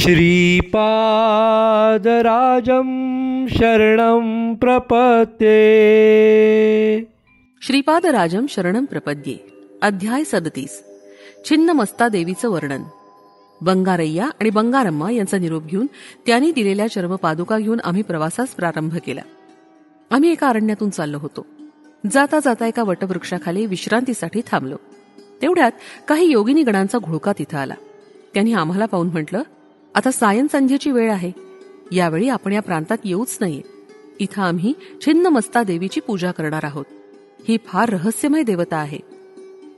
श्रीपादराजं शरणं प्रपद्ये. श्रीपादराजं शरणं प्रपद्ये. अध्याय 37. छिन्नमस्ता देवीचं वर्णन. बंगारय्या आणि बंगारम्मा यांचा निरोप घेऊन त्यांनी दिलेल्या चर्मपादुका घेऊन आम्ही प्रवासास प्रारंभ केला. आम्ही एका अरण्यातून चाललो होतो. जाता जाता एका वटवृक्षाखाली विश्रांतीसाठी थांबलो. तेवढ्यात काही योगिनी गणांचा घोळका तिथं आला. त्यांनी आम्हाला पाहून म्हटलं, आता सायं संध्येची वेळ आहे, यावेळी आपण या प्रांतात येऊच नये. इथं आम्ही छिन्नमस्ता देवीची पूजा करणार आहोत. ही फार रहस्यमय देवता आहे.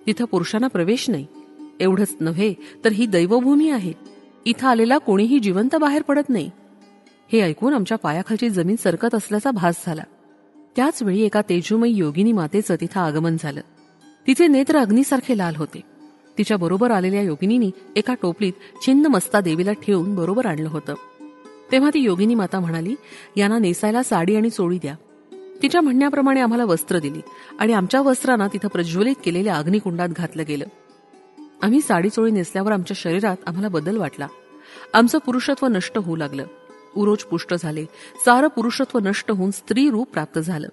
तिथं पुरुषांना प्रवेश नाही. एवढंच नव्हे तर ही दैवभूमी आहे. इथं आलेला कोणीही जिवंत बाहेर पडत नाही. हे ऐकून आमच्या पायाखालची जमीन सरकत असल्याचा भास झाला. त्याच वेळी एका तेजोमयी योगिनी मातेचं तिथं आगमन झालं. तिचे नेत्र अग्नीसारखे लाल होते. तिच्या बरोबर आलेल्या योगिनींनी एका टोपलीत छिन्नमस्ता देवीला ठेवून बरोबर आणलं होतं. तेव्हा ती योगिनी माता म्हणाली, यांना नेसायला साडी आणि चोळी द्या. तिच्या म्हणण्याप्रमाणे आम्हाला वस्त्र दिली आणि आमच्या वस्त्रांना तिथं प्रज्वलित केलेल्या अग्निकुंडात घातलं गेलं. आम्ही साडी चोळी नेसल्यावर आमच्या शरीरात आम्हाला बदल वाटला. आमचं पुरुषत्व नष्ट होऊ लागलं. उरोज पुष्ट झाले. सारं पुरुषत्व नष्ट होऊन स्त्री रूप प्राप्त झालं.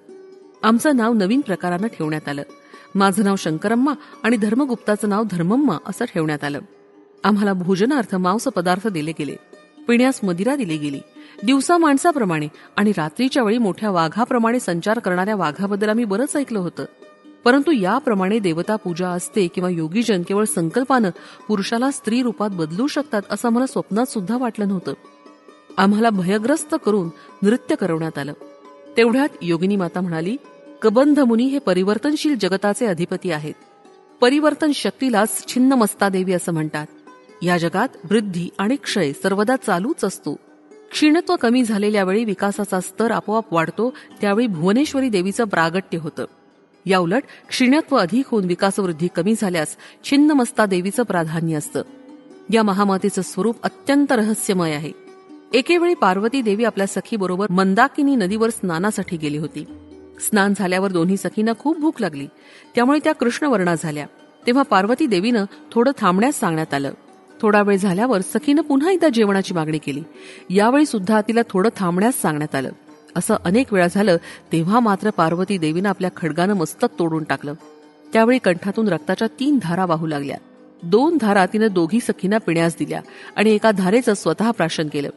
आमचं नाव नवीन प्रकारानं ठेवण्यात आलं. माझं नाव शंकरम्मा आणि धर्मगुप्ताचं नाव धर्मम्मा असं ठेवण्यात आलं. आम्हाला भोजनार्थ मांस पदार्थ दिले गेले. पिण्यास मदिरा दिली गेली. दिवसा माणसाप्रमाणे आणि रात्रीच्या वेळी मोठ्या वाघाप्रमाणे संचार करणाऱ्या वाघाबद्दल आम्ही बरंच ऐकलं होतं. परंतु याप्रमाणे देवता पूजा असते किंवा योगीजन केवळ संकल्पानं पुरुषाला स्त्री रूपात बदलू शकतात असं मला स्वप्नात सुद्धा वाटलं नव्हतं. आम्हाला भयग्रस्त करून नृत्य करवण्यात आलं. तेवढ्यात योगिनी माता म्हणाली, कबंध मुनी हे परिवर्तनशील जगताचे अधिपती आहेत. परिवर्तन शक्तीलाच छिन्नमस्ता देवी असं म्हणतात. या जगात वृद्धी आणि क्षय सर्वदा चालूच असतो. क्षीणत्व कमी झालेल्या वेळी विकासाचा स्तर आपोआप वाढतो. त्यावेळी भुवनेश्वरी देवीचं प्रागट्य होतं. या उलट क्षीणत्व अधिक होऊन विकासवृद्धी कमी झाल्यास छिन्नमस्ता देवीचं प्राधान्य असतं. या महामातेचं स्वरूप अत्यंत रहस्यमय आहे. एकेवेळी पार्वती देवी आपल्या सखीबरोबर मंदाकिनी नदीवर स्नानासाठी गेली होती. स्नान झाल्यावर दोन्ही सखींना खूप भूक लागली. त्यामुळे त्या कृष्णवर्णा झाल्या. तेव्हा पार्वती देवीनं थोडं थांबण्यास सांगण्यात आलं. थोडा वेळ झाल्यावर सखीनं पुन्हा एकदा जेवणाची मागणी केली. यावेळी सुद्धा तिला थोडं थांबण्यास सांगण्यात आलं. असं अनेक वेळा झालं. तेव्हा मात्र पार्वती देवीनं आपल्या खड्गानं मस्तक तोडून टाकलं. त्यावेळी कंठातून रक्ताच्या 3 धारा वाहू लागल्या. 2 धारा तिनं दोघी सखींना पिण्यास दिल्या आणि एका धारेचं स्वतः प्राशन केलं.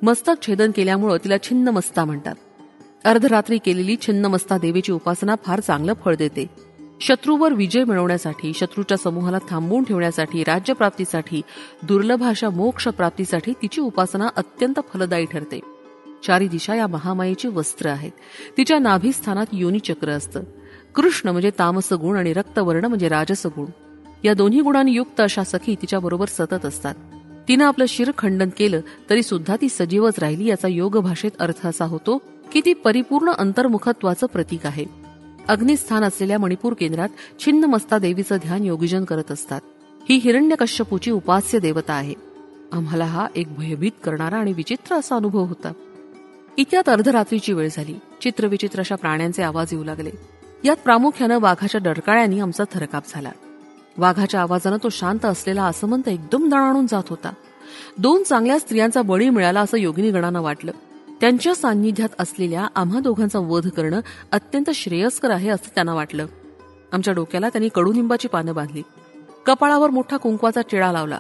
मस्तक छेदन केल्यामुळं तिला छिन्नमस्ता म्हणतात. अर्धरात्री केलेली छिन्नमस्ता देवीची उपासना फार चांगलं फळ देते. शत्रूवर विजय मिळवण्यासाठी, शत्रूच्या समूहाला थांबवून ठेवण्यासाठी, राज्यप्राप्तीसाठी, दुर्लभ अशा मोक्ष प्राप्तीसाठी तिची उपासना अत्यंत फलदायी ठरते. 4 दिशा या महामायेची वस्त्र आहेत. तिच्या नाभिस्थानात योनिचक्र असतं. कृष्ण म्हणजे तामस गुण आणि रक्तवर्ण म्हणजे राजस गुण. या दोन्ही गुणांनी युक्त अशा सखी तिच्या बरोबर सतत असतात. तिनं आपलं शिर खंडन केलं तरी सुद्धा ती सजीवच राहिली. याचा योग भाषेत अर्थ असा होतो की ती परिपूर्ण अंतर्मुखत्वाचं प्रतीक आहे. अग्निस्थान असलेल्या मणिपूर केंद्रात छिन्नमस्ता देवीचं ध्यान योगीजन करत असतात. ही हिरण्यकश्यपूची उपास्य देवता आहे. आम्हाला हा एक भयभीत करणारा आणि विचित्र असा अनुभव होता. इतक्यात अर्धरात्रीची वेळ झाली. चित्रविचित्र अशा प्राण्यांचे आवाज येऊ लागले. यात प्रामुख्यानं वाघाच्या डरकाळ्यांनी आमचा थरकाप झाला. वाघाच्या आवाजानं तो शांत असलेला आसमंत एकदम दणाणून जात होता. 2 चांगल्या स्त्रियांचा बळी मिळाला असं योगिनी गणांना वाटलं. त्यांच्या सान्निध्यात असलेल्या आम्हा दोघांचा वध करणं अत्यंत श्रेयस्कर आहे असं त्यांना वाटलं. आमच्या डोक्याला त्यांनी कडुनिंबाची पानं बांधली. कपाळावर मोठा कुंकवाचा टिळा लावला.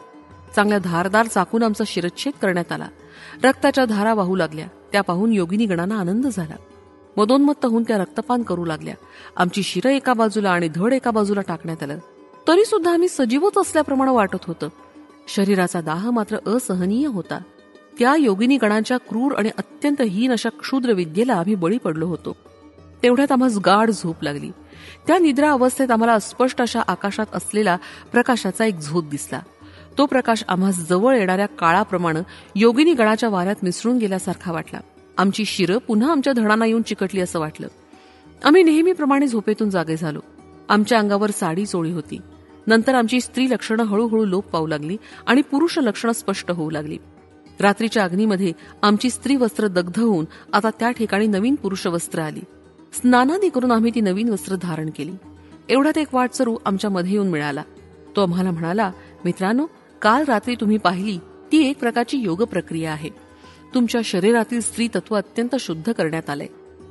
चांगल्या धारदार चाकून आमचा शिरच्छेद करण्यात आला. रक्ताच्या धारा वाहू लागल्या. त्या पाहून योगिनी गणांना आनंद झाला. मदोन्मत्त होऊन त्या रक्तपान करू लागल्या. आमची शिरं एका बाजूला आणि धड एका बाजूला टाकण्यात आलं. तरी सुद्धा आम्ही सजीवच असल्याप्रमाणे वाटत होतं. शरीराचा दाह मात्र असहनीय होता. त्या योगिनी गणांच्या क्रूर आणि अत्यंत हीन अशा क्षुद्र विद्येला आम्ही बळी पडलो होतो. तेवढ्यात आम्हास गाढ झोप लागली. त्या निद्रा अवस्थेत आम्हाला अस्पष्ट अशा आकाशात असलेला प्रकाशाचा एक झोत दिसला. तो प्रकाश आम्हास जवळ येणाऱ्या काळाप्रमाणे योगिनी गणाच्या वाऱ्यात मिसळून गेल्यासारखा वाटला. आमची शिरं पुन्हा आमच्या धडांना येऊन चिकटली असं वाटलं. आम्ही नेहमीप्रमाणे झोपेतून जागे झालो. आमच्या अंगावर साडी चोळी होती. नंतर आमची स्त्री लक्षणं हळूहळू लोप पावू लागली आणि पुरुष लक्षणं स्पष्ट होऊ लागली. रात्रीच्या अग्नीमध्ये आमची स्त्री वस्त्र दग्ध होऊन आता त्या ठिकाणी नवीन पुरुष वस्त्र आली. स्नानादी करून आम्ही ती नवीन वस्त्र धारण केली. एवढ्यात एक वाटसरू आमच्या मध्ये येऊन मिळाला. तो आम्हाला म्हणाला, मित्रांनो, काल रात्री तुम्ही पाहिली ती एक प्रकारची योग प्रक्रिया आहे. तुमच्या शरीरातील स्त्री तत्व अत्यंत शुद्ध करण्यात आलंय.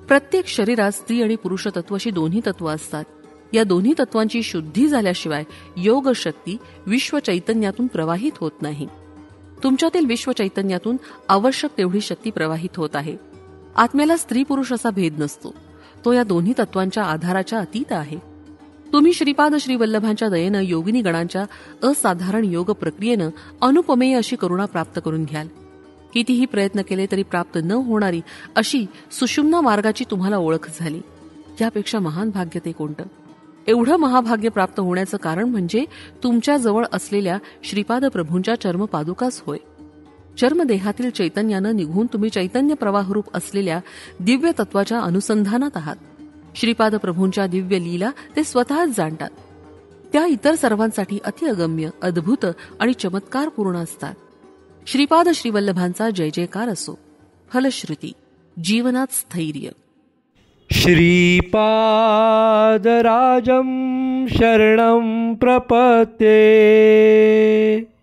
प्रत्येक शरीरात स्त्री आणि पुरुष तत्व अशी दोन्ही तत्व असतात. या दोन्ही तत्वांची शुद्धी झाल्याशिवाय योग शक्ती विश्व चैतन्यातून प्रवाहित होत नाही. तुमच्यातील विश्व चैतन्यातून आवश्यक तेवढी शक्ती प्रवाहित होत आहे. आत्म्याला स्त्री पुरुष असा भेद नसतो. तो या दोन्ही तत्वांच्या आधाराच्या अतीत आहे. तुम्ही श्रीपाद श्रीवल्लभांच्या दयेनं योगिनी गणांच्या असाधारण योग प्रक्रियेनं अनुपमेय अशी करुणा प्राप्त करून घ्याल. कितीही प्रयत्न केले तरी प्राप्त न होणारी अशी सुषुम्ना मार्गाची तुम्हाला ओळख झाली. यापेक्षा महान भाग्य ते कोणतं? एवढं महाभाग्य प्राप्त होण्याचं कारण म्हणजे तुमच्या जवळ असलेल्या श्रीपाद प्रभूंच्या चर्मपादुकाच होय. चर्मदेहातील चैतन्यानं निघून तुम्ही चैतन्य प्रवाहरूप असलेल्या दिव्य तत्वाच्या अनुसंधानात आहात. श्रीपाद प्रभूंच्या दिव्य लीला ते स्वतःच जाणतात. त्या इतर सर्वांसाठी अतिअगम्य, अद्भुत आणि चमत्कारपूर्ण असतात. श्रीपाद श्रीवल्लभांचा जय जयकार असो. फलश्रुती, जीवनात स्थैर्य. श्रीपादराजं शरणं प्रपद्ये.